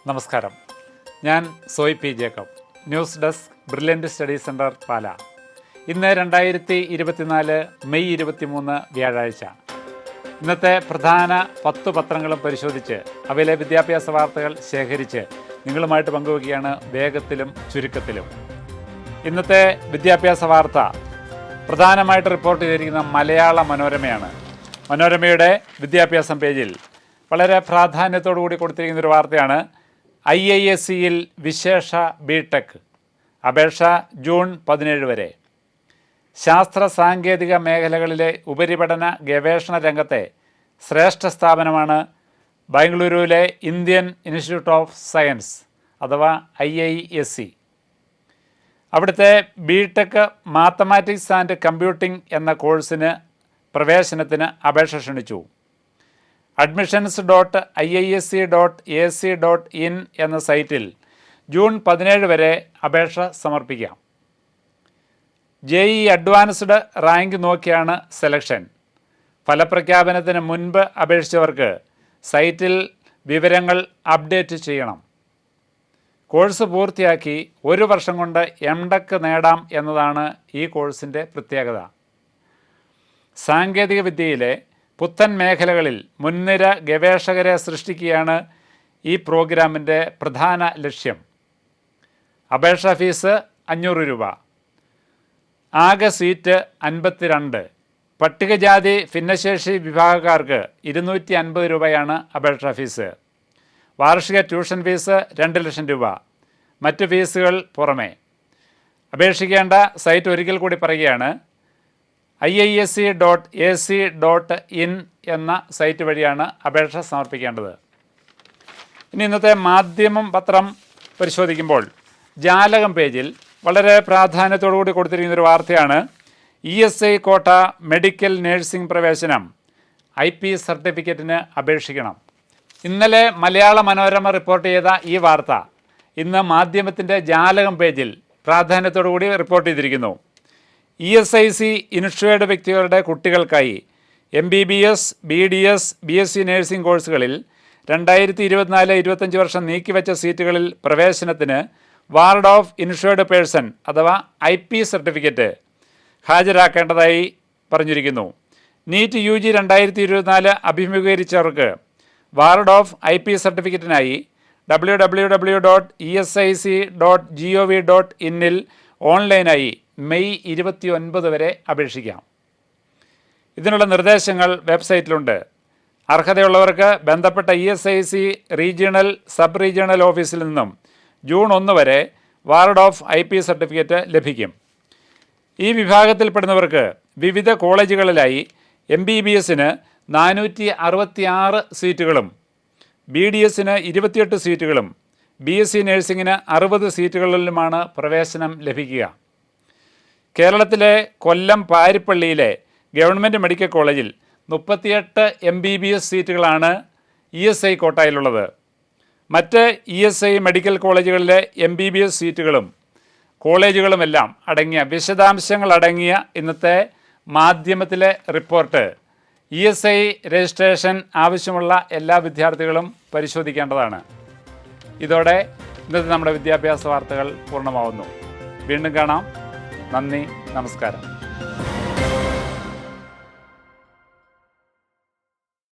നമസ്കാരം. ഞാൻ Soy P Jacob, news desk, brilliant study centre, Pala. ഇന്ന് 2024 മെയ് 23 വ്യാഴാഴ്ച. ഇന്നത്തെ പ്രധാന 10 പത്രങ്ങളും പരിശോധിച്ച് അവയിലെ വിദ്യാഭ്യാസ വാർത്തകൾ ശേഖരിച്ച് നിങ്ങളുമായിട്ട് പങ്കുവയ്ക്കുകയാണ് വേഗത്തിലും ചുരുക്കത്തിലും. ഇന്നത്തെ വിദ്യാഭ്യാസ വാർത്ത പ്രധാനമായിട്ട് റിപ്പോർട്ട് ചെയ്തിരിക്കുന്ന മലയാള മനോരമയാണ്. മനോരമയുടെ വിദ്യാഭ്യാസം പേജിൽ വളരെ പ്രാധാന്യത്തോടു കൂടി കൊടുത്തിരിക്കുന്നൊരു വാർത്തയാണ് IIScയിൽ വിശേഷ ബിടെക് അപേക്ഷ ജൂൺ 17 വരെ. ശാസ്ത്ര സാങ്കേതിക മേഖലകളിലെ ഉപരിപഠന ഗവേഷണ രംഗത്തെ ശ്രേഷ്ഠ സ്ഥാപനമാണ് ബാംഗ്ലൂരുവിലെ ഇന്ത്യൻ ഇൻസ്റ്റിറ്റ്യൂട്ട് ഓഫ് സയൻസ് അഥവാ IISc. അവിടുത്തെ ബിടെക് മാത്തമാറ്റിക്സ് ആൻഡ് കമ്പ്യൂട്ടിംഗ് എന്ന കോഴ്സിന് പ്രവേശനത്തിന് അപേക്ഷ ക്ഷണിച്ചു. admissions.iisc.ac.in എന്ന സൈറ്റിൽ ജൂൺ 17 വരെ അപേക്ഷ സമർപ്പിക്കാം. JEE അഡ്വാൻസ്ഡ് റാങ്ക് നോക്കിയാണ് സെലക്ഷൻ. ഫലപ്രഖ്യാപനത്തിന് മുൻപ് അപേക്ഷിച്ചവർക്ക് സൈറ്റിൽ വിവരങ്ങൾ അപ്ഡേറ്റ് ചെയ്യണം. കോഴ്സ് പൂർത്തിയാക്കി 1 വർഷം കൊണ്ട് MTech നേടാം എന്നതാണ് ഈ കോഴ്സിൻ്റെ പ്രത്യേകത. സാങ്കേതിക വിദ്യയിലെ പുത്തൻ മേഖലകളിൽ മുൻനിര ഗവേഷകരെ സൃഷ്ടിക്കുകയാണ് ഈ പ്രോഗ്രാമിൻ്റെ പ്രധാന ലക്ഷ്യം. അപേക്ഷാ ഫീസ് 500 രൂപ. ആകെ സീറ്റ് 52. പട്ടികജാതി ഭിന്നശേഷി വിഭാഗക്കാർക്ക് 250 രൂപയാണ് അപേക്ഷാ ഫീസ്. വാർഷിക ട്യൂഷൻ ഫീസ് 2 ലക്ഷം രൂപ. മറ്റ് ഫീസുകൾ പുറമേ. അപേക്ഷിക്കേണ്ട സൈറ്റ് ഒരിക്കൽ കൂടി പറയുകയാണ്. iisc.ac.in എന്ന സൈറ്റ് വഴിയാണ് അപേക്ഷ സമർപ്പിക്കേണ്ടത്. ഇനി ഇന്നത്തെ മാധ്യമം പത്രം പരിശോധിക്കുമ്പോൾ ജാലകം പേജിൽ വളരെ പ്രാധാന്യത്തോടു കൂടി കൊടുത്തിരിക്കുന്നൊരു വാർത്തയാണ് ESI കോട്ട മെഡിക്കൽ നഴ്സിംഗ് പ്രവേശനം IP സർട്ടിഫിക്കറ്റിന് അപേക്ഷിക്കണം. ഇന്നലെ മലയാള മനോരമ റിപ്പോർട്ട് ചെയ്ത ഈ വാർത്ത ഇന്ന് മാധ്യമത്തിൻ്റെ ജാലകം പേജിൽ പ്രാധാന്യത്തോടു കൂടി റിപ്പോർട്ട് ചെയ്തിരിക്കുന്നു. ESIC ഇൻഷുവേർഡ് വ്യക്തികളുടെ കുട്ടികൾക്കായി MBBS, BDS, BSc നഴ്സിംഗ് കോഴ്സുകളിൽ 2024-25 വർഷം നീക്കിവെച്ച സീറ്റുകളിൽ പ്രവേശനത്തിന് വാർഡ് ഓഫ് ഇൻഷുവേർഡ് പേഴ്സൺ അഥവാ IP സർട്ടിഫിക്കറ്റ് ഹാജരാക്കേണ്ടതായി പറഞ്ഞിരിക്കുന്നു. നീറ്റ് UG 2024 അഭിമുഖീകരിച്ചവർക്ക് വാർഡ് ഓഫ് IP സർട്ടിഫിക്കറ്റിനായി www.esic.gov.in ഓൺലൈനായി മെയ് 29 വരെ അപേക്ഷിക്കാം. ഇതിനുള്ള നിർദ്ദേശങ്ങൾ വെബ്സൈറ്റിലുണ്ട്. അർഹതയുള്ളവർക്ക് ബന്ധപ്പെട്ട ESIC റീജിയണൽ സബ് റീജിയണൽ ഓഫീസിൽ നിന്നും ജൂൺ 1 വരെ വാർഡ് ഓഫ് IP സർട്ടിഫിക്കറ്റ് ലഭിക്കും. ഈ വിഭാഗത്തിൽപ്പെടുന്നവർക്ക് വിവിധ കോളേജുകളിലായി MBBSന് 466 സീറ്റുകളും BDSന് 28 സീറ്റുകളും BSc നഴ്സിംഗിന് 60 സീറ്റുകളിലുമാണ് പ്രവേശനം ലഭിക്കുക. കേരളത്തിലെ കൊല്ലം പാരിപ്പള്ളിയിലെ ഗവൺമെൻറ് മെഡിക്കൽ കോളേജിൽ 38 MBBS സീറ്റുകളാണ് ESI കോട്ടയിലുള്ളത്. മറ്റ് ESI മെഡിക്കൽ കോളേജുകളിലെ MBBS സീറ്റുകളും കോളേജുകളുമെല്ലാം അടങ്ങിയ വിശദാംശങ്ങളടങ്ങിയ ഇന്നത്തെ മാധ്യമത്തിലെ റിപ്പോർട്ട് ESI രജിസ്ട്രേഷൻ ആവശ്യമുള്ള എല്ലാ വിദ്യാർത്ഥികളും പരിശോധിക്കേണ്ടതാണ്. ഇതോടെ ഇന്നത്തെ നമ്മുടെ വിദ്യാഭ്യാസ വാർത്തകൾ പൂർണ്ണമാവുന്നു. വീണ്ടും കാണാം. നന്ദി, നമസ്കാരം.